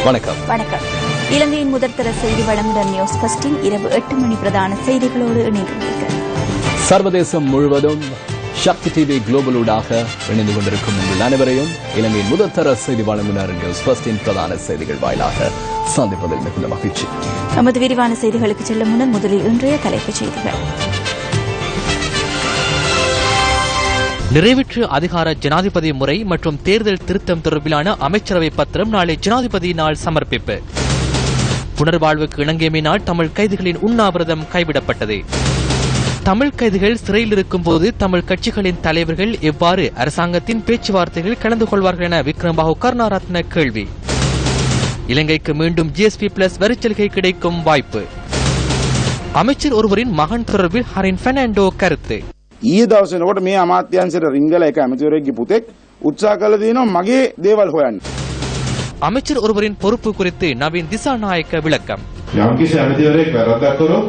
வணக்கம். இலங்கையின் முதற்தர செய்தி வழங்குடன் நியூஸ் ஃபர்ஸ்டின் இரவு 8 மணி பிரதான செய்திகளோடு இணைந்துள்ளீர்கள். சர்வதேசம் முழுவதும் சக்தி டிவி குளோபலூடாக இணைந்து கொண்டிருக்கும் உங்கள் அனைவரையும் இலங்கையின் முதற்தர செய்தி வழங்குனர் நியூஸ் ஃபர்ஸ்டின் பிரதான செய்திகள் வாயிலாக சந்திப்பதில் மிகுந்த மகிழ்ச்சி. நமது விரிவான செய்திகளுக்கு செல்லும் முன்னர் முதலில் இன்றைய தலைப்புச் செய்திகள். நிறைவேற்று அதிகார ஜனாதிபதி முறை மற்றும் தேர்தல் திருத்தம் தொடர்பிலான அமைச்சரவை பத்திரம் நாளை ஜனாதிபதியினால் சமர்ப்பிப்பு. புனர்வாழ்வுக்கு இணங்கியமையினால் தமிழ் கைதிகளின் உண்ணாவிரதம் கைவிடப்பட்டது. தமிழ் கைதிகள் சிறையில் இருக்கும் போது தமிழ் கட்சிகளின் தலைவர்கள் எவ்வாறு அரசாங்கத்தின் பேச்சுவார்த்தைகள் கலந்து கொள்வார்கள் என விக்ரமபாகு கருணாரத்ன கேள்வி. இலங்கைக்கு மீண்டும் GSP+ வரிச்சலுகை கிடைக்கும் வாய்ப்பு. அமைச்சர் ஒருவரின் மகன் தொடர்பில் ஹரின் பெர்னாண்டோ கருத்து. ඊයේ දවසේ නෝට මේ අමාත්‍යාංශයට රිංගල එක ඇමතිවරයෙක්ගේ පුතෙක් උත්සාහ කළ දිනවා මගේ දේවල් හොයන්න. அமைச்சர் ஒருவரின் பொறுப்பு குறித்து நவீன் திசாநாயக்க விளக்கம். යම්කිසි ඇමතිවරයෙක් වැරද්දක් කරොත්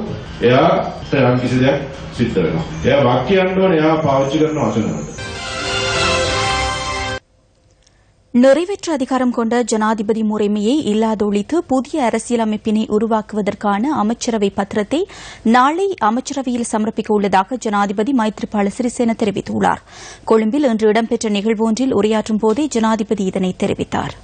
එයාට යම්කිසි දෙයක් සිද්ධ වෙනවා. එයා වාක්‍ය යන්න ඕනේ එයා පාවිච්චි කරන වචනවලට. நிறைவேற்று அதிகாரம் கொண்ட ஜனாதிபதி முறைமையை இல்லாதொழித்து புதிய அரசியலமைப்பினை உருவாக்குவதற்கான அமைச்சரவை பத்திரத்தை நாளை அமைச்சரவையில் சமர்ப்பிக்க உள்ளதாக ஜனாதிபதி மைத்ரிபால சிறிசேன தெரிவித்துள்ளார். கொழும்பில் இன்று இடம்பெற்ற நிகழ்வு ஒன்றில் உரையாற்றும் போதே ஜனாதிபதி இதனை தெரிவித்தார்.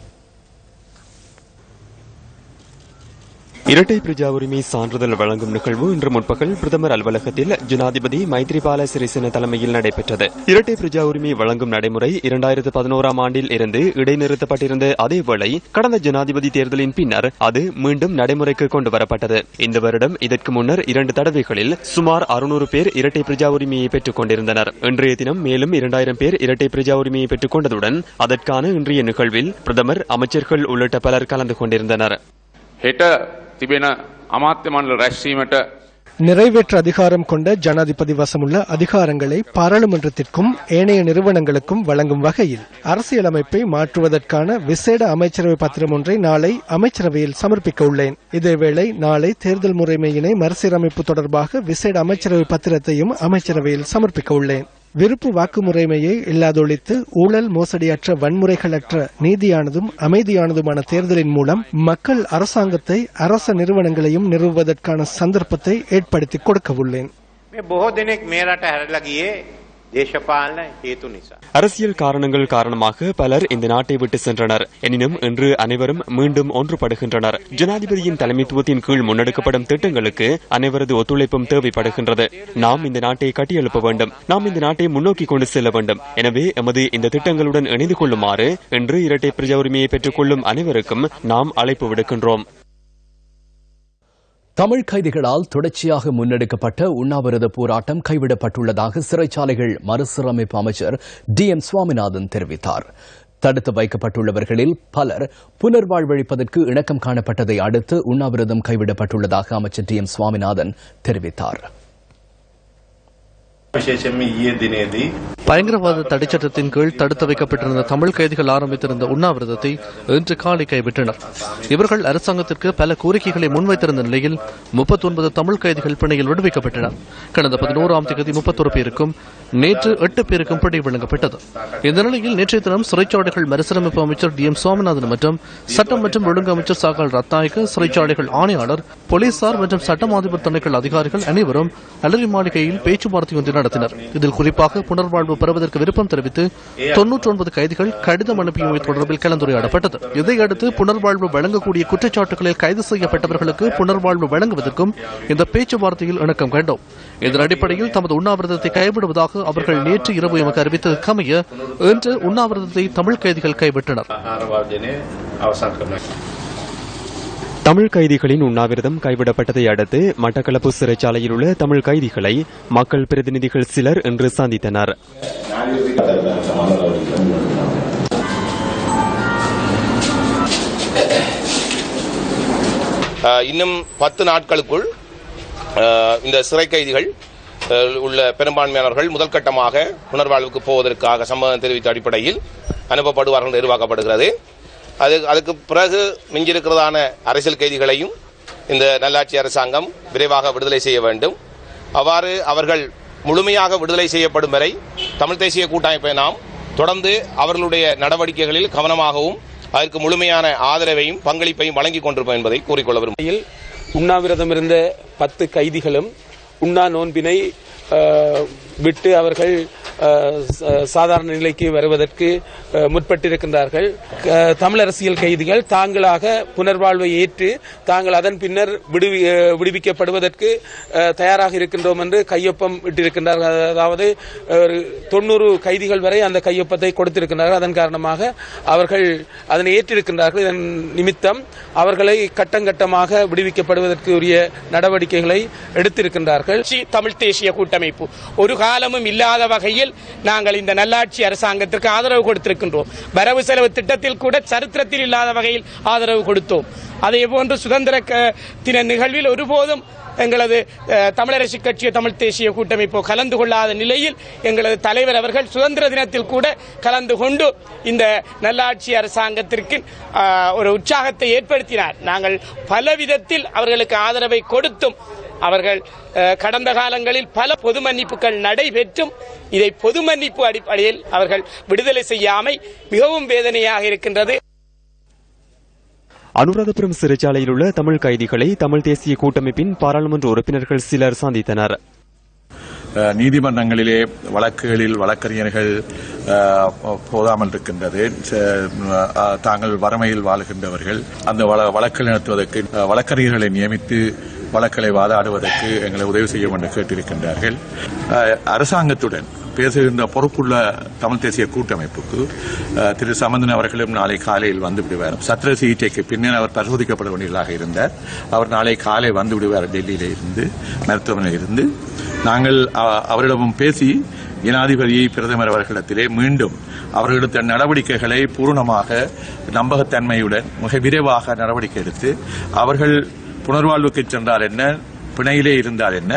இரட்டை பிரஜா உரிமை சான்றிதழ் வழங்கும் நிகழ்வு இன்று முற்பகல் பிரதமர் அலுவலகத்தில் ஜனாதிபதி மைத்ரிபால சிறிசேன தலைமையில் நடைபெற்றது. இரட்டை பிரஜா உரிமை வழங்கும் நடைமுறை 2011ஆம் ஆண்டில் இருந்து இடைநிறுத்தப்பட்டிருந்த அதேவேளை கடந்த ஜனாதிபதி தேர்தலின் பின்னர் அது மீண்டும் நடைமுறைக்கு கொண்டுவரப்பட்டது. இந்த வருடம் இதற்கு முன்னர் 2 தடவைகளில் சுமார் 600 பேர் இரட்டை பிரஜா உரிமையை பெற்றுக் கொண்டிருந்தனர். இன்றைய தினம் மேலும் 2000 பேர் இரட்டை பிரஜா உரிமையை பெற்றுக் கொண்டதுடன் அதற்கான இன்றைய நிகழ்வில் பிரதமர், அமைச்சர்கள் உள்ளிட்ட பலர் கலந்து கொண்டிருந்தனர். நிறைவேற்று அதிகாரம் கொண்ட ஜனாதிபதி வசமுள்ள அதிகாரங்களை பாராளுமன்றத்திற்கும் ஏனைய நிறுவனங்களுக்கும் வழங்கும் வகையில் அரசியலமைப்பை மாற்றுவதற்கான விசேட அமைச்சரவை பத்திரம் ஒன்றை நாளை அமைச்சரவையில் சமர்ப்பிக்க உள்ளேன். இதேவேளை நாளை தேர்தல் முறைமையினை மறுசீரமைப்பு தொடர்பாக விசேட அமைச்சரவை பத்திரத்தையும் அமைச்சரவையில் சமர்ப்பிக்க உள்ளேன். விருப்பு வாக்கு முறைமையை இல்லாதொழித்து ஊழல் மோசடியற்ற வன்முறைகளற்ற நீதியானதும் அமைதியானதுமான தேர்தலின் மூலம் மக்கள் அரசாங்கத்தை அரச நிறுவனங்களையும் நிறுவுவதற்கான சந்தர்ப்பத்தை ஏற்படுத்தி கொடுக்க உள்ளேன். அரசியல் காரணங்கள் காரணமாக பலர் இந்த நாட்டை விட்டு சென்றனர். எனினும் இன்று அனைவரும் மீண்டும் ஒன்றுபடுகின்றனர். ஜனாதிபதியின் தலைமைத்துவத்தின் கீழ் முன்னெடுக்கப்படும் திட்டங்களுக்கு அனைவரது ஒத்துழைப்பும் தேவைப்படுகின்றது. நாம் இந்த நாட்டை கட்டியெழுப்ப வேண்டும். நாம் இந்த நாட்டை முன்னோக்கி கொண்டு செல்ல வேண்டும். எனவே எமது இந்த திட்டங்களுடன் இணைந்து கொள்ளுமாறு இன்று இரட்டை பிரஜா உரிமையை பெற்றுக் கொள்ளும் அனைவருக்கும் நாம் அழைப்பு விடுக்கின்றோம். தமிழ் கைதிகளால் தொடர்ச்சியாக முன்னெடுக்கப்பட்ட உண்ணாவிரத போராட்டம் கைவிடப்பட்டுள்ளதாக சிறைச்சாலைகள் மறுசீரமைப்பு அமைச்சர் DM சுவாமிநாதன் தெரிவித்தார். தடுத்து வைக்கப்பட்டுள்ளவர்களில் பலர் புனர்வாழ்வளிப்பதற்கு இணக்கம் காணப்பட்டதை அடுத்து உண்ணாவிரதம் கைவிடப்பட்டுள்ளதாக அமைச்சர் DM சுவாமிநாதன் தெரிவித்தார். பயங்கரவாத தடைச்சட்டத்தின் கீழ் தடுத்து வைக்கப்பட்டிருந்த தமிழ் கைதிகள் ஆரம்பித்திருந்த உண்ணாவிரதத்தை இன்று காலை கைவிட்டனர். இவர்கள் அரசாங்கத்திற்கு பல கோரிக்கைகளை முன்வைத்திருந்த நிலையில் 39 தமிழ் கைதிகள் பிணையில் விடுவிக்கப்பட்டனர். கடந்த 11ஆம் தேதி 31 பேருக்கும் நேற்று 8 பேருக்கும் பிணை வழங்கப்பட்டது. இந்த நிலையில் நேற்றைய தினம் சிறைச்சாலைகள் மறுசீரமைப்பு அமைச்சர் DM சுவாமிநாதன் மற்றும் சட்டம் மற்றும் ஒழுங்கு அமைச்சர் சாகல் ரத்நாயக்க, சிறைச்சாலைகள் ஆணையாளர், போலீசார் மற்றும் சட்டம் அதிபர் திணைக்கள அதிகாரிகள் அனைவரும் அலரி மாளிகையில் பேச்சுவார்த்தை ஒன்றை நடத்தினர். இதில் குறிப்பாக புனர்வாழ்வு பெறுவதற்கு விருப்பம் தெரிவித்து 99 கைதிகள் கடிதம் அனுப்பியமை தொடர்பில் கலந்துரையாடப்பட்டது. இதையடுத்து புனர்வாழ்வு வழங்கக்கூடிய குற்றச்சாட்டுகளில் கைது செய்யப்பட்டவர்களுக்கு புனர்வாழ்வு வழங்குவதற்கும் இந்த பேச்சுவார்த்தையில் இணக்கம் கண்டோம். இதன் அடிப்படையில் தமது உண்ணாவிரதத்தை கைவிடுவதாக அவர்கள் நேற்று இரவு எமக்கு அறிவித்ததற்கமைய இன்று உண்ணாவிரதத்தை தமிழ் கைதிகள் கைவிட்டனர். தமிழ் கைதிகளின் உண்ணாவிரதம் கைவிடப்பட்டதை அடுத்து மட்டக்களப்பு சிறைச்சாலையில் உள்ள தமிழ் கைதிகளை மக்கள் பிரதிநிதிகள் சிலர் இன்று சந்தித்தனர். இன்னும் 10 நாட்களுக்குள் இந்த சிறை கைதிகள் உள்ள பெரும்பான்மையானவர்கள் முதல் கட்டமாக புனர்வாழ்வுக்கு போவதற்காக சம்மதம் தெரிவித்த அடிப்படையில் அனுப்பப்படுவார்கள் எதிர்பார்க்கப்படுகிறது. அதுக்கு பிறகு மிஞ்சிருக்கிறதான அரசியல் கைதிகளையும் இந்த நல்லாட்சி அரசாங்கம் விரைவாக விடுதலை செய்ய வேண்டும். அவ்வாறு அவர்கள் முழுமையாக விடுதலை செய்யப்படும் வரை தமிழ் தேசிய கூட்டமைப்பை நாம் தொடர்ந்து அவர்களுடைய நடவடிக்கைகளில் கவனமாகவும் அதற்கு முழுமையான ஆதரவையும் பங்களிப்பையும் வழங்கிக் கொண்டிருப்போம் என்பதை கூறிக்கொள்ள விரும்புகிறேன். உண்ணாவிரதம் இருந்த 10 கைதிகளும் உண்ணா நோன்பினை விட்டு அவர்கள் சாதாரண நிலைக்கு வருவதற்கு முற்பட்டிருக்கின்றார்கள். தமிழ் அரசியல் கைதிகள் தாங்களாக புனர்வாழ்வை ஏற்று தாங்கள் அதன் பின்னர் விடுவிக்கப்படுவதற்கு தயாராக இருக்கின்றோம் என்று கையொப்பம் இட்டிருக்கின்றார்கள். அதாவது 90 கைதிகள் வரை அந்த கையொப்பத்தை கொடுத்திருக்கின்றார்கள். அதன் காரணமாக அவர்கள் அதனை ஏற்றிருக்கின்றார்கள். இதன் நிமித்தம் அவர்களை கட்டங்கட்டமாக விடுவிக்கப்படுவதற்கு உரிய நடவடிக்கைகளை எடுத்திருக்கின்றார்கள். தமிழ் தேசிய கூட்டமைப்பு ஒரு காலமும் இல்லாத வகையில் நாங்கள் இந்த நல்லாட்சி அரசாங்கத்திற்கு ஆதரவு கொடுத்திருக்கின்றோம். வரவு செலவு திட்டத்தில் கூட சரித்திரத்தில் இல்லாத வகையில் ஆதரவு கொடுத்தோம். அதே போன்று சுதந்திர தின நிகழ்வில் ஒருபோதும் எங்களது தமிழரசு கட்சி தமிழ் தேசிய கூட்டமைப்பு கலந்து கொள்ளாத நிலையில் எங்களது தலைவர் அவர்கள் சுதந்திர தினத்தில் கூட கலந்து கொண்டு இந்த நல்லாட்சி அரசாங்கத்திற்கு ஒரு உற்சாகத்தை ஏற்படுத்தினார். நாங்கள் பல விதத்தில் அவர்களுக்கு ஆதரவை கொடுத்தும் அவர்கள் கடந்த காலங்களில் பல பொது மன்னிப்புகள் நடைபெற்றும் இதை பொது மன்னிப்பு அடிப்படையில் அவர்கள் விடுதலை செய்யாமை மிகவும் வேதனையாக இருக்கின்றது. அனுராதபுரம் சிறைச்சாலையில் உள்ள தமிழ் கைதிகளை தமிழ் தேசிய கூட்டமைப்பின் பாராளுமன்ற உறுப்பினர்கள் சிலர் சந்தித்தனர். நீதிமன்றங்களிலே வழக்குகளில் வழக்கறிஞர்கள் போதாமல் இருக்கின்றது. தாங்கள் வறுமையில் வாழுகின்றவர்கள் அந்த வழக்குகள் நடத்துவதற்கு வழக்கறிஞர்களை நியமித்து வழக்குகளை வாதாடுவதற்கு எங்களை உதவி செய்யும் என்று கேட்டிருக்கின்றார்கள். அரசாங்கத்துடன் பேசுகின்ற பொறுப்புள்ள தமிழ் தேசிய கூட்டமைப்புக்கு திரு சம்பந்தன் அவர்களும் நாளை காலையில் வந்து விடுவார். சத்திர சிகிச்சைக்கு பின்னர் அவர் பரிசோதிக்கப்பட வேண்டியதாக இருந்தார். அவர் நாளை காலை வந்து விடுவார். டெல்லியில இருந்து மருத்துவமனையில் இருந்து நாங்கள் அவரிடமும் பேசி ஜனாதிபதியை பிரதமர் அவர்களிடத்திலே மீண்டும் அவர்களெடுத்த நடவடிக்கைகளை பூர்ணமாக நம்பகத்தன்மையுடன் மிக விரைவாக நடவடிக்கை எடுத்து அவர்கள் புனர்வாழ்வுக்கு சென்றால் என்ன, பிணையிலே இருந்தால் என்ன,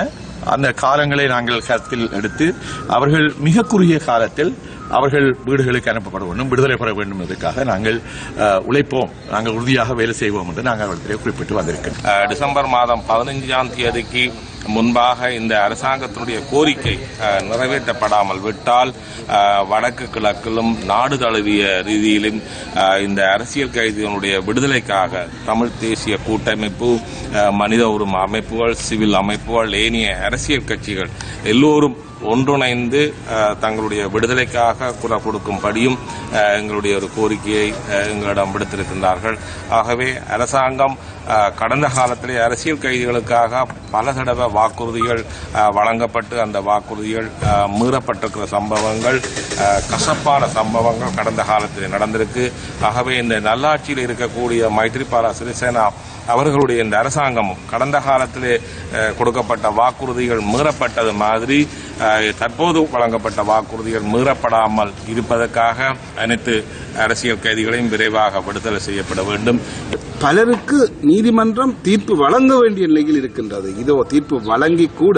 அந்த காலங்களை நாங்கள் கருத்தில் எடுத்து அவர்கள் மிக குறுகிய காலத்தில் அவர்கள் வீடுகளுக்கு அனுப்பப்பட வேண்டும், விடுதலை பெற வேண்டும் என்பதற்காக நாங்கள் உழைப்போம், நாங்கள் உறுதியாக வேலை செய்வோம் என்று நாங்கள் அவர்களிடையே குறிப்பிட்டு வந்திருக்கிறோம். டிசம்பர் மாதம் 15ஆம் தேதிக்கு முன்பாக இந்த அரசாங்கத்தினுடைய கோரிக்கை நிறைவேற்றப்படாமல் விட்டால் வடக்கு கிழக்கிலும் நாடு தழுவிய ரீதியிலும் இந்த அரசியல் கைதிகளுடைய விடுதலைக்காக தமிழ் தேசிய கூட்டமைப்பு, மனித உரிமை அமைப்புகள், சிவில் அமைப்புகள், ஏனைய அரசியல் கட்சிகள் எல்லோரும் ஒன்றிணைந்து தங்களுடைய விடுதலைக்காக குரல் கொடுக்கும்படியும் எங்களுடைய ஒரு கோரிக்கையை எங்களிடம் விடுத்திருக்கின்றார்கள். ஆகவே அரசாங்கம் கடந்த காலத்திலே அரசியல் கைதிகளுக்காக பல தடவை வாக்குறுதிகள் வழங்கப்பட்டு அந்த வாக்குறுதிகள் மீறப்பட்டிருக்கிற சம்பவங்கள், கசப்பான சம்பவங்கள் கடந்த காலத்தில் நடந்திருக்கு. ஆகவே இந்த நல்லாட்சியில் இருக்கக்கூடிய மைத்ரிபால சிறிசேனா அவர்களுடைய இந்த அரசாங்கமும் கடந்த காலத்திலே கொடுக்கப்பட்ட வாக்குறுதிகள் மீறப்பட்டது மாதிரி தற்போது வழங்கப்பட்ட வாக்குறுதிகள் மீறப்படாமல் இருப்பதற்காக அனைத்து அரசியல் கைதிகளையும் விரைவாக விடுதலை செய்யப்பட வேண்டும். பலருக்கு நீதிமன்றம் தீர்ப்பு வழங்க வேண்டிய நிலையில் இருக்கின்றது. இதோ தீர்ப்பு வழங்கி கூட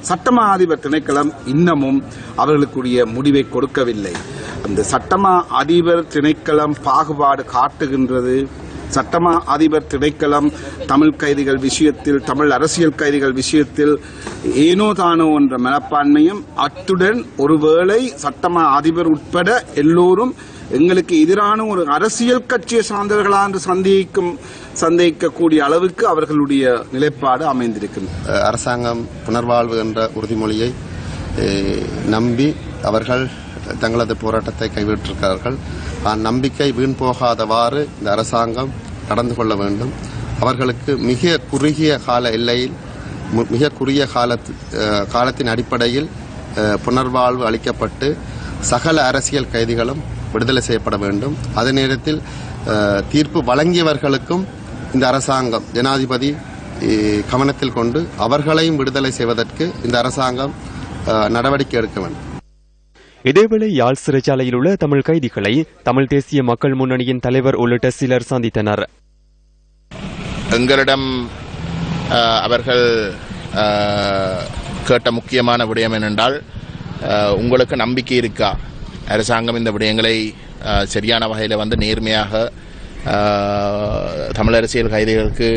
சட்டமா அதிபர் திணைக்களம் இன்னமும் அவர்களுக்குரிய முடிவை கொடுக்கவில்லை. அந்த சட்டமா அதிபர் திணைக்களம் பாகுபாடு காட்டுகின்றது. சட்டமா அதிபர் திணைக்களம் தமிழ் கைதிகள் விஷயத்தில், தமிழ் அரசியல் கைதிகள் விஷயத்தில் ஏனோ தானோ என்ற மனப்பான்மையும், அத்துடன் ஒருவேளை சட்டமா அதிபர் உட்பட எல்லோரும் எங்களுக்கு எதிரான ஒரு அரசியல் கட்சியை சார்ந்தவர்களா என்று சந்தேகிக்கக்கூடிய அளவுக்கு அவர்களுடைய நிலைப்பாடு அமைந்திருக்கின்றது. அரசாங்கம் புனர்வாழ்வு என்ற உறுதிமொழியை நம்பி அவர்கள் தங்களது போராட்டத்தை கைவிட்டிருக்கிறார்கள். நம்பிக்கை வீண் போகாதவாறு இந்த அரசாங்கம் நடந்து கொள்ள வேண்டும். அவர்களுக்கு மிக குறுகிய கால எல்லையில், மிக குறுகிய காலத்தின் அடிப்படையில் புனர்வாழ்வு அளிக்கப்பட்டு சகல அரசியல் கைதிகளும் விடுதலை செய்யப்பட வேண்டும். அதே நேரத்தில் தீர்ப்பு வழங்கியவர்களுக்கும் இந்த அரசாங்கம், ஜனாதிபதி கவனத்தில் கொண்டு அவர்களையும் விடுதலை செய்வதற்கு இந்த அரசாங்கம் நடவடிக்கை எடுக்க வேண்டும். இதேவேளை யாழ் சிறைச்சாலையில் உள்ள தமிழ் கைதிகளை தமிழ் தேசிய மக்கள் முன்னணியின் தலைவர் உள்ளிட்ட சிலர் சந்தித்தனர். எங்களிடம் அவர்கள் கேட்ட முக்கியமான விடயம் என்னென்றால், உங்களுக்கு நம்பிக்கை இருக்கா அரசாங்கம் இந்த விடயங்களை சரியான வகையில் நேர்மையாக தமிழ் அரசியல் கைதிகளுக்கு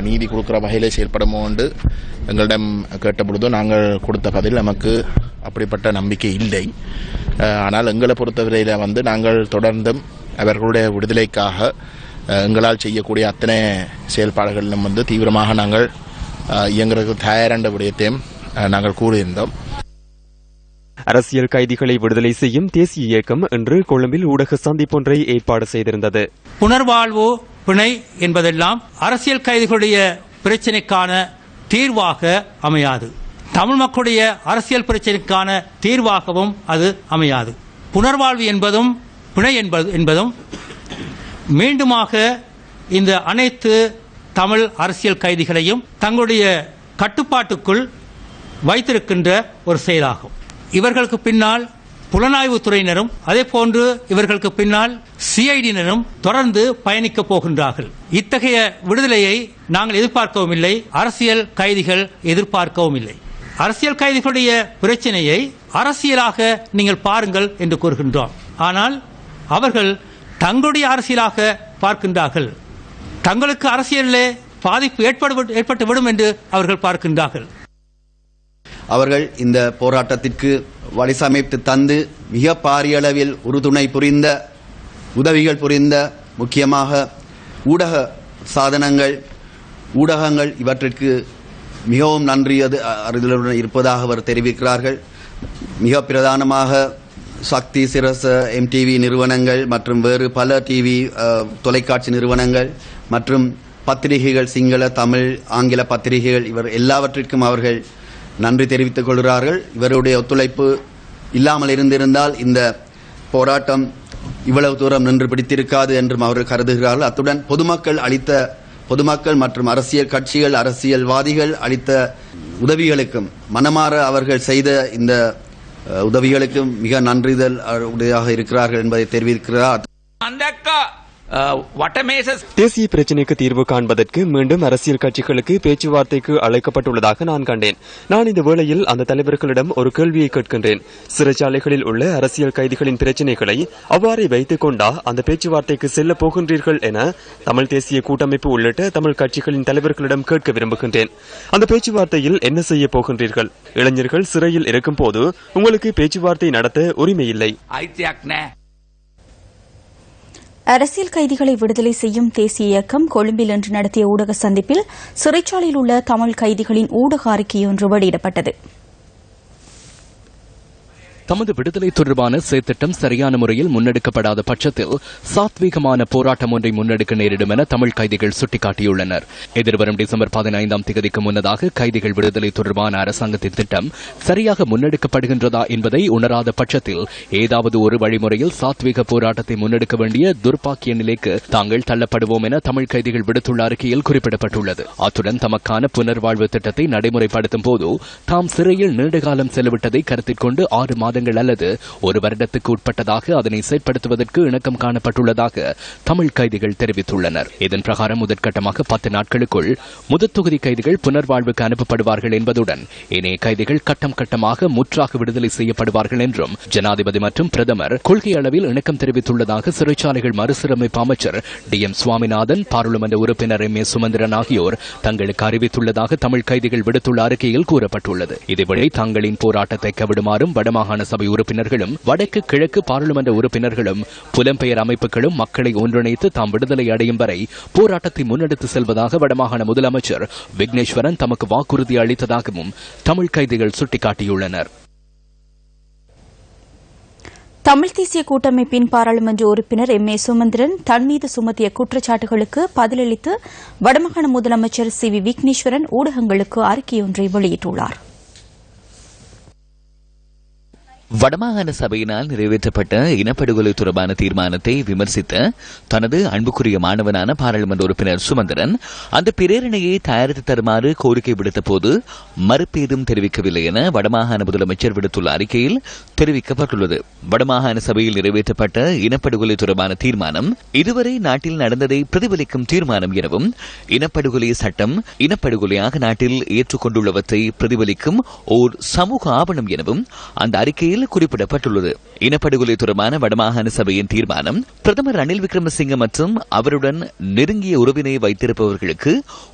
நீதி கொடுக்கிற வகையில் செயல்படுமோ என்று எங்களிடம் கேட்டபொழுது நாங்கள் கொடுத்த பதில் நமக்கு அப்படிப்பட்ட நம்பிக்கை இல்லை. ஆனால் எங்களை பொறுத்தவரையில் நாங்கள் தொடர்ந்தும் அவர்களுடைய விடுதலைக்காக எங்களால் செய்யக்கூடிய அத்தனை செயல்பாடுகளிலும் வந்து தீவிரமாக நாங்கள் இயங்குறதுக்கு தயார் என்ற விடயத்தையும் நாங்கள் கூறியிருந்தோம். அரசியல் கைதிகளை விடுதலை செய்யும் தேசிய இயக்கம் இன்று கொழும்பில் ஊடக சந்திப்பொன்றை ஏற்பாடு செய்திருந்தது. புனர்வாழ்வு பிணை என்பதெல்லாம் அரசியல் கைதிகளுடைய பிரச்சினைக்கான தீர்வாக அமையாது. தமிழ் மக்களுடைய அரசியல் பிரச்சினைக்கான தீர்வாகவும் அது அமையாது. புனர்வாழ்வு என்பதும் பிணை என்பதும் மீண்டுமாக இந்த அனைத்து தமிழ் அரசியல் கைதிகளையும் தங்களுடைய கட்டுப்பாட்டுக்குள் வைத்திருக்கின்ற ஒரு செயலாகும். இவர்களுக்கு பின்னால் புலனாய்வு துறையினரும் அதே போன்று இவர்களுக்கு பின்னால் சிஐடியினரும் தொடர்ந்து பயணிக்கப் போகின்றார்கள். இத்தகைய விடுதலையை நாங்கள் எதிர்பார்க்கவும் இல்லை, அரசியல் கைதிகள் எதிர்பார்க்கவும் இல்லை. அரசியல் கைதிகளுடைய பிரச்சனையை அரசியலாக நீங்கள் பாருங்கள் என்று கூறுகின்றோம். ஆனால் அவர்கள் தங்களுடைய அரசியலாக பார்க்கின்றார்கள். தங்களுக்கு அரசியலிலே பாதிப்பு ஏற்பட்டுவிடும் என்று அவர்கள் பார்க்கின்றார்கள். அவர்கள் இந்த போராட்டத்திற்கு வழிசமைத்து தந்து மிக பாரிய அளவில் உறுதுணை புரிந்த, உதவிகள் புரிந்த, முக்கியமாக ஊடக சாதனங்கள், ஊடகங்கள் இவற்றிற்கு மிகவும் அறிதலுடன் இருப்பதாக அவர் தெரிவிக்கிறார்கள். மிக பிரதானமாக சக்தி, சிரச, எம்டிவி நிறுவனங்கள் மற்றும் வேறு பல டிவி தொலைக்காட்சி நிறுவனங்கள் மற்றும் பத்திரிகைகள், சிங்கள, தமிழ், ஆங்கில பத்திரிகைகள், இவர் எல்லாவற்றிற்கும் அவர்கள் நன்றி தெரிவித்துக் கொள்கிறார்கள். இவருடைய ஒத்துழைப்பு இல்லாமல் இருந்திருந்தால் இந்த போராட்டம் இவ்வளவு தூரம் நின்று பிடித்திருக்காது என்றும் அவர்கள் கருதுகிறார்கள். அத்துடன் பொதுமக்கள் மற்றும் அரசியல் கட்சிகள், அரசியல்வாதிகள் அளித்த உதவிகளுக்கும், மனமாற அவர்கள் செய்த இந்த உதவிகளுக்கும் மிக நன்றிதல் உடையாக இருக்கிறார்கள் என்பதை தெரிவிக்கிறார். தேசிய பிரச்சினைக்கு தீர்வு காண்பதற்கு மீண்டும் அரசியல் கட்சிகளுக்கு பேச்சுவார்த்தைக்கு அழைக்கப்பட்டுள்ளதாக நான் கண்டேன். நான் இந்த வேளையில் அந்த தலைவர்களிடம் ஒரு கேள்வியை கேட்கின்றேன். சிறைச்சாலைகளில் உள்ள அரசியல் கைதிகளின் பிரச்சினைகளை அவ்வாறே வைத்துக் கொண்டா அந்த பேச்சுவார்த்தைக்கு செல்ல போகின்றீர்கள் என தமிழ் தேசிய கூட்டமைப்பு உள்ளிட்ட தமிழ் கட்சிகளின் தலைவர்களிடம் கேட்க விரும்புகின்றேன். அந்த பேச்சுவார்த்தையில் என்ன செய்ய போகின்றீர்கள்? இளைஞர்கள் சிறையில் இருக்கும் போது உங்களுக்கு பேச்சுவார்த்தை நடத்த உரிமை இல்லை. அரசியல் கைதிகளை விடுதலை செய்யும் தேசிய இயக்கம் கொழும்பில் இன்று நடத்திய ஊடக சந்திப்பில் சிறைச்சாலையில் உள்ள தமிழ் கைதிகளின் ஊடக அறிக்கையொன்று வெளியிடப்பட்டது. தமது விடுதலை தொடர்பான செயற்திட்டம் சரியான முறையில் முன்னெடுக்கப்படாத பட்சத்தில் சாத்வீகமான போராட்டம் ஒன்றை முன்னெடுக்க நேரிடும் என தமிழ் கைதிகள் சுட்டிக்காட்டியுள்ளனர். எதிர்வரும் டிசம்பர் 15ஆம் தேதிக்கு முன்னதாக கைதிகள் விடுதலை தொடர்பான அரசாங்கத்தின் திட்டம் சரியாக முன்னெடுக்கப்படுகின்றதா என்பதை உணராத பட்சத்தில் ஏதாவது ஒரு வழிமுறையில் சாத்வீக போராட்டத்தை முன்னெடுக்க வேண்டிய துர்ப்பாக்கிய நிலைக்கு தாங்கள் தள்ளப்படுவோம் என தமிழ் கைதிகள் விடுத்துள்ள அறிக்கையில் குறிப்பிடப்பட்டுள்ளது. அத்துடன் தமக்கான புனர்வாழ்வு திட்டத்தை நடைமுறைப்படுத்தும் போது தாம் சிறையில் நீண்டகாலம் செலவிட்டதை கருத்தில் கொண்டு 6 மாதங்கள் அல்லது 1 வருடத்துக்கு உட்பட்டதாக அதனை செயற்படுத்துவதற்கு இணக்கம் காணப்பட்டுள்ளதாக தமிழ் கைதிகள் தெரிவித்துள்ளனர். இதன் பிரகாரம் முதற்கட்டமாக 10 நாட்களுக்குள் முதற் தொகுதி கைதிகள் புனர்வாழ்வுக்கு அனுப்பப்படுவார்கள் என்பதுடன் ஏனைய கைதிகள் கட்டம் கட்டமாக முற்றாக விடுதலை செய்யப்படுவார்கள் என்றும் ஜனாதிபதி மற்றும் பிரதமர் கொள்கை அளவில் இணக்கம் தெரிவித்துள்ளதாக சிறைச்சாலைகள் மறுசீரமைப்பு அமைச்சர் DM சுவாமிநாதன், பாராளுமன்ற உறுப்பினர் MA சுமந்திரன் ஆகியோர் தங்களுக்கு அறிவித்துள்ளதாக தமிழ் கைதிகள் விடுத்துள்ள அறிக்கையில் கூறப்பட்டுள்ளது. இதேவேளை தங்களின் போராட்டத்தை கவிடுமாறும் வடமாகாண சபை உறுப்பினர்களும் வடக்கு கிழக்கு பாராளுமன்ற உறுப்பினர்களும் புலம்பெயர் அமைப்புகளும் மக்களை ஒன்றிணைத்து தாம் விடுதலை அடையும் வரை போராட்டத்தை முன்னெடுத்து செல்வதாக வடமாகாண முதலமைச்சர் விக்னேஸ்வரன் தமக்கு வாக்குறுதி அளித்ததாகவும் தமிழ் கைதிகள் சுட்டிக்காட்டியுள்ளனர். தமிழ் தேசிய கூட்டமைப்பின் பாராளுமன்ற உறுப்பினர் MA சுமந்திரன் தன் மீது சுமத்திய குற்றச்சாட்டுகளுக்கு பதிலளித்து வடமாகாண முதலமைச்சர் CV விக்னேஸ்வரன் ஊடகங்களுக்கு அறிக்கையொன்றை வெளியிட்டுள்ளார். வடமாகாண சபையினால் நிறைவேற்றப்பட்ட இனப்படுகொலை தொடர்பான தீர்மானத்தை விமர்சித்த தனது அன்புக்குரிய மாணவனான பாராளுமன்ற உறுப்பினர் சுமந்திரன் அந்த பிரேரணையை தயாரித்து தருமாறு கோரிக்கை விடுத்த போது மறுப்பேதும் தெரிவிக்கவில்லை என வடமாகாண முதலமைச்சர் விடுத்துள்ள அறிக்கையில் தெரிவிக்கப்பட்டுள்ளது. வடமாகாண சபையில் நிறைவேற்றப்பட்ட இனப்படுகொலை தொடர்பான தீர்மானம் இதுவரை நாட்டில் நடந்ததை பிரதிபலிக்கும் தீர்மானம் எனவும் இனப்படுகொலை சட்டம் இனப்படுகொலையாக நாட்டில் ஏற்றுக்கொண்டுள்ளவற்றை பிரதிபலிக்கும் ஓர் சமூக ஆவணம் எனவும் அந்த அறிக்கையில் அறிக்கையில் குறிப்பிடப்பட்டுள்ளது. இனப்படுகொலை தொடர்பான வடமாகாண சபையின் தீர்மானம் பிரதமர் ரணில் விக்ரமசிங்க மற்றும் அவருடன் நெருங்கிய உறவினை வைத்திருப்பவர்களுக்கு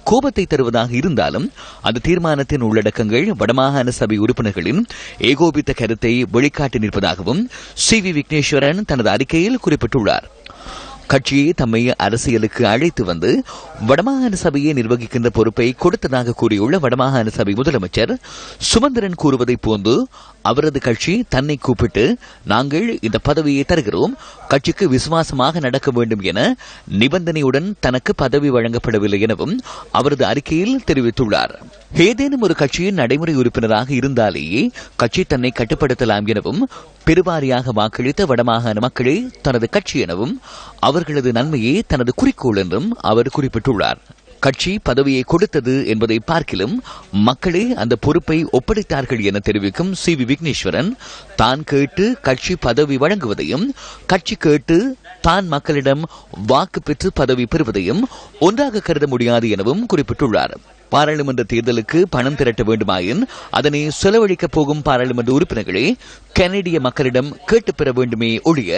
கோபத்தை தருவதாக இருந்தாலும் அந்த தீர்மானத்தின் உள்ளடக்கங்கள் வடமாகாண சபை உறுப்பினர்களின் ஏகோபித்த கருத்தை வெளிக்காட்டி நிற்பதாகவும் சி.வி. விக்னேஸ்வரன் தனது அறிக்கையில் குறிப்பிட்டுள்ளார். கட்சியை தம்மை அரசியலுக்கு அழைத்து வந்து வடமாகாண சபையை நிர்வகிக்கின்ற பொறுப்பை கொடுத்ததாக கூறியுள்ள வடமாகாண சபை முதலமைச்சர் சுமந்திரன் கூறுவதை போன்று அவரது கட்சி தன்னை கூப்பிட்டு நாங்கள் இந்த பதவியை தருகிறோம், கட்சிக்கு விசுவாசமாக நடக்க வேண்டும் என நிபந்தனையுடன் தனக்கு பதவி வழங்கப்படவில்லை எனவும் அவரது அறிக்கையில் தெரிவித்துள்ளார். ஏதேனும் ஒரு கட்சியின் நடைமுறை உறுப்பினராக இருந்தாலேயே கட்சி தன்னை கட்டுப்படுத்தலாம் எனவும் பெருவாரியாக வாக்களித்த வடமாகாண மக்களே தனது கட்சி எனவும் அவர்களது நன்மையே தனது குறிக்கோள் என்றும் அவர் குறிப்பிட்டுள்ளார். கட்சி பதவியை கொடுத்தது என்பதை பார்க்கிலும் மக்களே அந்த பொறுப்பை ஒப்படைத்தார்கள் என தெரிவிக்கும் சி.வி. விக்னேஸ்வரன் தான் கேட்டு கட்சி பதவி வழங்குவதையும் கட்சி கேட்டு தான் மக்களிடம் வாக்கு பெற்று பதவி பெறுவதையும் ஒன்றாக கருத முடியாது எனவும் குறிப்பிட்டுள்ளார். பாராளுமன்ற தேர்தலுக்கு பணம் திரட்ட வேண்டுமாயின் அதனை செலவழிக்கப் போகும் பாராளுமன்ற உறுப்பினர்களே கனடிய மக்களிடம் கேட்டு பெற வேண்டுமே ஒழிய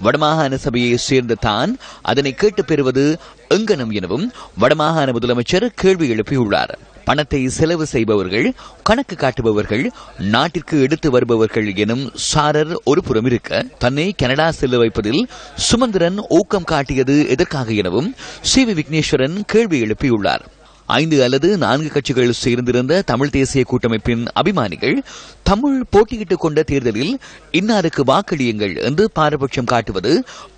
வடமாகாண சபையை சேர்ந்த தான் அதனை கேட்டு பெறுவது எங்கனம் எனவும் வடமாகாண முதலமைச்சர் கேள்வி எழுப்பியுள்ளார். பணத்தை செலவு செய்பவர்கள், கணக்கு காட்டுபவர்கள், நாட்டிற்கு எடுத்து வருபவர்கள் எனும் சாரர் ஒரு புறம் இருக்க தன்னை கனடா செல்ல வைப்பதில் சுமந்திரன் ஊக்கம் காட்டியது எதற்காக எனவும் சி.வி. விக்னேஸ்வரன் கேள்வி எழுப்பியுள்ளார். 5 அல்லது 4 கட்சிகள் சேர்ந்திருந்த தமிழ் தேசிய கூட்டமைப்பின் அபிமானிகள் தமிழ் போட்டியிட்டுக் கொண்ட தேர்தலில் இன்னாருக்கு வாக்களியுங்கள் என்று பாரபட்சம் காட்டுவது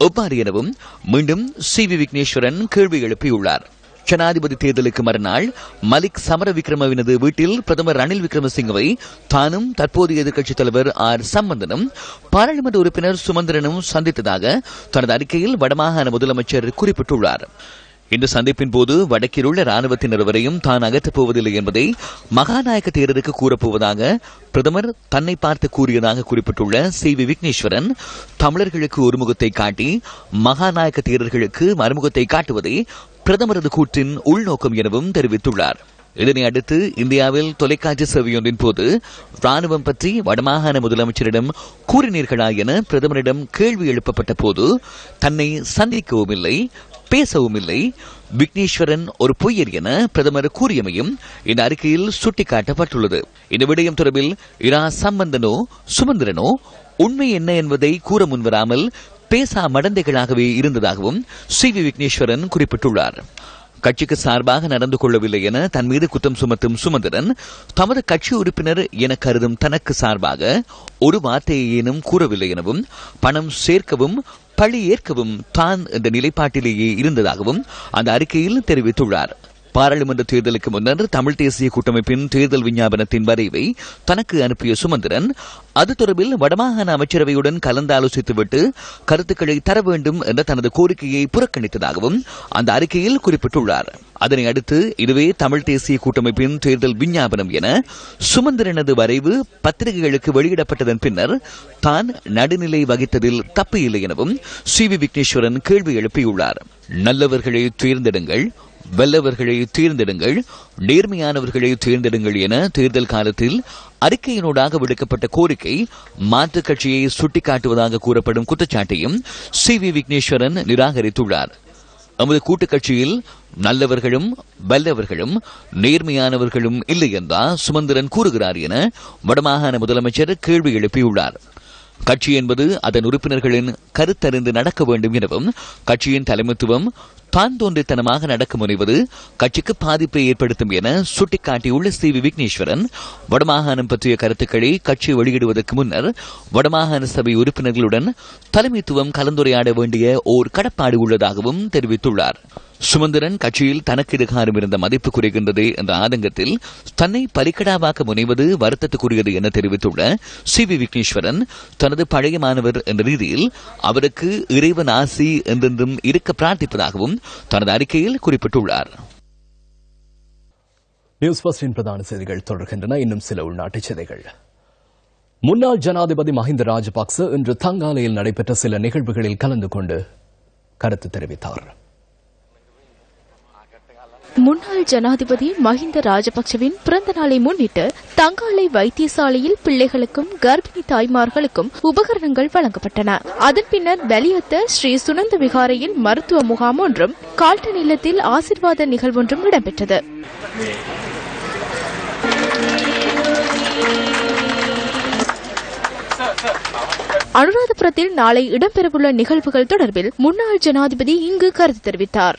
எவ்வாறு எனவும் மீண்டும் சி.வி. விக்னேஸ்வரன் கேள்வி எழுப்பியுள்ளார். ஜனாதிபதி தேர்தலுக்கு மறுநாள் மலிக் சமரவிக்ரமவினது வீட்டில் பிரதமர் ரணில் விக்ரமசிங்கவை தானும் தற்போதைய எதிர்க்கட்சித் தலைவர் ஆர். சம்பந்தனும் பாராளுமன்ற உறுப்பினர் சுமந்திரனும் சந்தித்ததாக தனது அறிக்கையில் வடமாகாண முதலமைச்சர் குறிப்பிட்டுள்ளார். இந்த சந்திப்பின் போது வடக்கில் உள்ள ராணுவத்தினர் வரையும் தான் அகற்றப் போவதில்லை என்பதை மகாநாயக்க தேரருக்கு கூறப்போவதாக பிரதமர் தன்னை பார்த்து கூறியதாக குறிப்பிட்டுள்ள சி.வி. விக்னேஸ்வரன் தமிழர்களுக்கு ஒருமுகத்தை காட்டி மகாநாயக்க தேரர்களுக்கு மறுமுகத்தை காட்டுவதே பிரதமரது கூற்றின் உள்நோக்கம் எனவும் தெரிவித்துள்ளார். இதனை அடுத்து இந்தியாவில் தொலைக்காட்சி சேவையொன்றின் போது ராணுவம் பற்றி வடமாகாண முதலமைச்சரிடம் கூறினீர்களா என பிரதமரிடம் கேள்வி எழுப்பப்பட்ட போது தன்னை சந்திக்கவும் இல்லை, பேசவும் இல்லை, விக்னேஸ்வரன் ஒரு பொய்யர் என பிரதமர் கூறியமையும் இந்த அறிக்கையில் சுட்டிக்காட்டப்பட்டுள்ளது. இந்த விடயம் தொடர்பில் இரா. சம்பந்தனோ சுமந்திரனோ உண்மை என்ன என்பதை கூற முன்வராமல் பேசா மடந்தைகளாகவே இருந்ததாகவும் சி.வி. விக்னேஸ்வரன் குறிப்பிட்டுள்ளார். கட்சிக்கு சார்பாக நடந்து கொள்ளவில்லை என தன் மீது குற்றம் சுமத்தும் சுமந்திரன் தமது கட்சி உறுப்பினர் என கருதும் தனக்கு சார்பாக ஒரு வார்த்தையேனும் கூறவில்லை எனவும் பணம் சேர்க்கவும் பழி ஏற்கவும் தான் என்ற நிலைப்பாட்டிலேயே இருந்ததாகவும் அந்த அறிக்கையில் தெரிவித்துள்ளார். பாராளுமன்ற தேர்தலுக்கு முன்னர் தமிழ் தேசிய கூட்டமைப்பின் தேர்தல் விஞ்ஞாபனத்தின் வரைவை தனக்கு அனுப்பிய சுமந்திரன் அது தொடர்பில் வடமாகாண அமைச்சரவையுடன் கலந்தாலோசித்துவிட்டு கருத்துக்களை தர வேண்டும் என்ற தனது கோரிக்கையை புறக்கணித்ததாகவும் அந்த அறிக்கையில் குறிப்பிட்டுள்ளார். அதனை அடுத்து இதுவே தமிழ் தேசிய கூட்டமைப்பின் தேர்தல் விஞ்ஞாபனம் என சுமந்திரனது வரைவு பத்திரிகைகளுக்கு வெளியிடப்பட்டதன் பின்னர் தான் நடுநிலை வகித்ததில் தப்பு இல்லை எனவும் சி.வி. விக்னேஸ்வரன் கேள்வி எழுப்பியுள்ளார். நல்லவர்களை தேர்ந்தெடுங்கள், வல்லவர்களை தேர்ந்தெடுங்கள், நேர்மையானவர்களை தேர்ந்தெடுங்கள் என தேர்தல் காலத்தில் அறிக்கையினூடாக விடுக்கப்பட்ட கோரிக்கை மாற்றுக் கட்சியை சுட்டிக்காட்டுவதாக கூறப்படும் குற்றச்சாட்டையும் சி.வி. விக்னேஸ்வரன் நிராகரித்துள்ளார். நமது கூட்டுக் கட்சியில் நல்லவர்களும் வல்லவர்களும் நேர்மையானவர்களும் இல்லை என்றா சுமந்திரன் கூறுகிறார் என வடமாகாண முதலமைச்சர் கேள்வி எழுப்பியுள்ளார். கட்சி என்பது அதன் உறுப்பினர்களின் கருத்தறிந்து நடக்க வேண்டும் எனவும் கட்சியின் தலைமைத்துவம் தான் தோன்றித்தனமாக நடக்க முனைவது கட்சிக்கு பாதிப்பை ஏற்படுத்தும் என சுட்டிக்காட்டியுள்ள சி.வி. விக்னேஸ்வரன் வடமாகாணம் பற்றிய கருத்துக்களை கட்சி வெளியிடுவதற்கு முன்னர் வடமாகாண சபை உறுப்பினர்களுடன் தலைமைத்துவம் கலந்துரையாட வேண்டிய ஓர் கடப்பாடு உள்ளதாகவும் தெரிவித்துள்ளார். சுமந்திரன் கட்சியில் தனக்கு அதிகாரம் இருந்த மதிப்பு குறைகின்றது என்ற ஆதங்கத்தில் தன்னை பலிக்கடாவாக்க முனைவது வருத்தத்துக்குரியது என தெரிவித்துள்ள சி.வி. விக்னேஸ்வரன் தனது பழைய மாணவர் என்ற ரீதியில் அவருக்கு இறைவன் ஆசி என்றென்றும் இருக்க பிரார்த்திப்பதாகவும் தனது அறிக்கையில் குறிப்பிட்டுள்ளார். நியூஸ் ஃபர்ஸ்டின் பிரதான செய்திகள் தொடர்கின்றன. இன்னும் சில உள்நாட்டு செய்திகள். முன்னாள் ஜனாதிபதி மஹிந்த ராஜபக்ச இன்று தங்காலையில் நடைபெற்ற சில நிகழ்வுகளில் கலந்து கொண்டு கருத்து தெரிவித்தார். முன்னாள் ஜனாதிபதி மஹிந்த ராஜபக்சவின் பிறந்த நாளை முன்னிட்டு தங்காலை வைத்தியசாலையில் பிள்ளைகளுக்கும் கர்ப்பிணி தாய்மார்களுக்கும் உபகரணங்கள் வழங்கப்பட்டன. அதன் பின்னர் வெளியத்த ஸ்ரீ சுனந்த விகாரையில் மருத்துவ முகாம் ஒன்றும் கால்டன் இல்லத்தில் ஆசிர்வாத நிகழ்வொன்றும் இடம்பெற்றது. அனுராதபுரத்தில் நாளை இடம்பெறவுள்ள நிகழ்வுகள் தொடர்பில் முன்னாள் ஜனாதிபதி இங்கு கருத்து தெரிவித்தார்.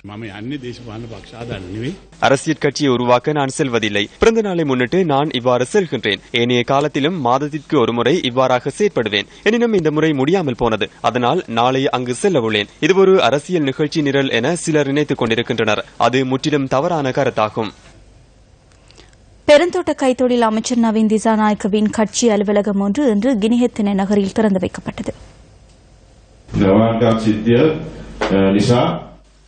அரசியல் கட்சியை உருவாக்க நான் செல்வதில்லை. பிறந்த நாளை முன்னிட்டு நான் இவ்வாறு செல்கின்றேன். ஏனைய காலத்திலும் மாதத்திற்கு ஒருமுறை இவ்வாறாக செயற்படுவேன். எனினும் இந்த முறை முடியாமல் போனது. அதனால் நாளை அங்கு செல்ல உள்ளேன். இது ஒரு அரசியல் நிகழ்ச்சி நிரல் என சிலர் நினைத்துக் கொண்டிருக்கின்றனர். அது முற்றிலும் தவறான கருத்தாகும். பெருந்தோட்ட கைத்தொழில் அமைச்சர் நவீன் திசாநாயக்கவின் கட்சி அலுவலகம் ஒன்று இன்று கினிஹெத்தின நகரில் திறந்து வைக்கப்பட்டது.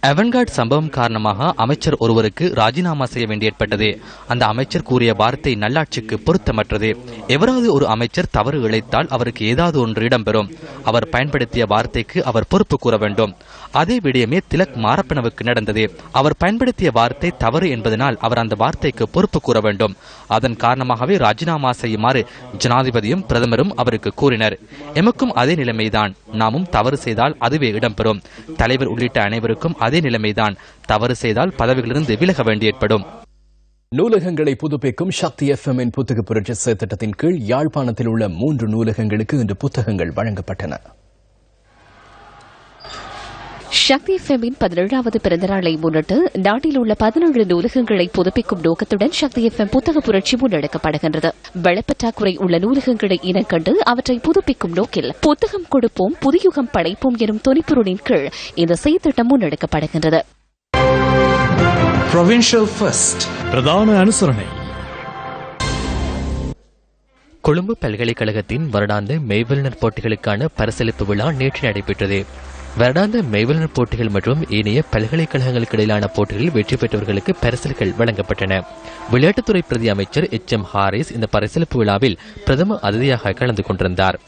அவன்கார்ட் சம்பவம் காரணமாக அமைச்சர் ஒருவருக்கு ராஜினாமா செய்ய வேண்டி ஏற்பட்டது. அந்த அமைச்சர் கூறிய வார்த்தை நல்லாட்சிக்கு பொருத்தமற்றது. எவராது ஒரு அமைச்சர் தவறு இழைத்தால் அவருக்கு ஏதாவது ஒன்று இடம்பெறும். அவர் பயன்படுத்திய வார்த்தைக்கு அவர் பொறுப்பு கூற வேண்டும். அதே விடயமே திலக் மாரப்பனவுக்கு நடந்தது. அவர் பயன்படுத்திய வார்த்தை தவறு என்பதனால் அவர் அந்த வார்த்தைக்கு பொறுப்பு கூற வேண்டும். அதன் காரணமாகவே ராஜினாமா செய்யுமாறு ஜனாதிபதியும் பிரதமரும் அவருக்கு கூறினர். எமக்கும் அதே நிலைமைதான். நாமும் தவறு செய்தால் அதுவே இடம்பெறும். தலைவர் உள்ளிட்ட அனைவருக்கும் அதே நிலைமைதான். தவறு செய்தால் பதவிகளிலிருந்து விலக வேண்டி ஏற்படும். நூலகங்களை புதுப்பிக்கும் சக்தி FM-இன் புத்தக புரட்சி திட்டத்தின் கீழ் யாழ்ப்பாணத்தில் உள்ள 3 நூலகங்களுக்கு இன்று புத்தகங்கள் வழங்கப்பட்டன. சக்தி FM-இன் 17வது பிறந்தநாளை முன்னிட்டு நாட்டில் உள்ள 17 நூலகங்களை புதுப்பிக்கும் நோக்கத்துடன் சக்தி FM புத்தக புரட்சி முன்னெடுக்கப்படுகின்றது. வெள்ளப்பற்றாக்குறை உள்ள நூலகங்களை இனக்கண்டு அவற்றை புதுப்பிக்கும் நோக்கில் புத்தகம் கொடுப்போம் புதுயுகம் படைப்போம் எனும் துணிப்பொருளின் கீழ் இந்த செயற்திட்டம் முன்னெடுக்கப்படுகின்றது. பிரதான அனுசரணை கொழும்பு பல்கலைக்கழகத்தின் வருடாந்த மெய்வல்லுநர் போட்டிகளுக்கான பரிசளிப்பு விழா நேற்று நடைபெற்றது. வருடாந்த மெய்வல்லுநர் போட்டிகள் மற்றும் ஏனைய பல்கலைக்கழகங்களுக்கு இடையிலான போட்டிகளில் வெற்றி பெற்றவர்களுக்கு பரிசல்கள் வழங்கப்பட்டன. விளையாட்டுத்துறை பிரதி அமைச்சர் HM ஹாரிஸ் இந்த பரிசளிப்பு விழாவில் பிரதம அதிதியாக கலந்து கொண்டிருந்தார்.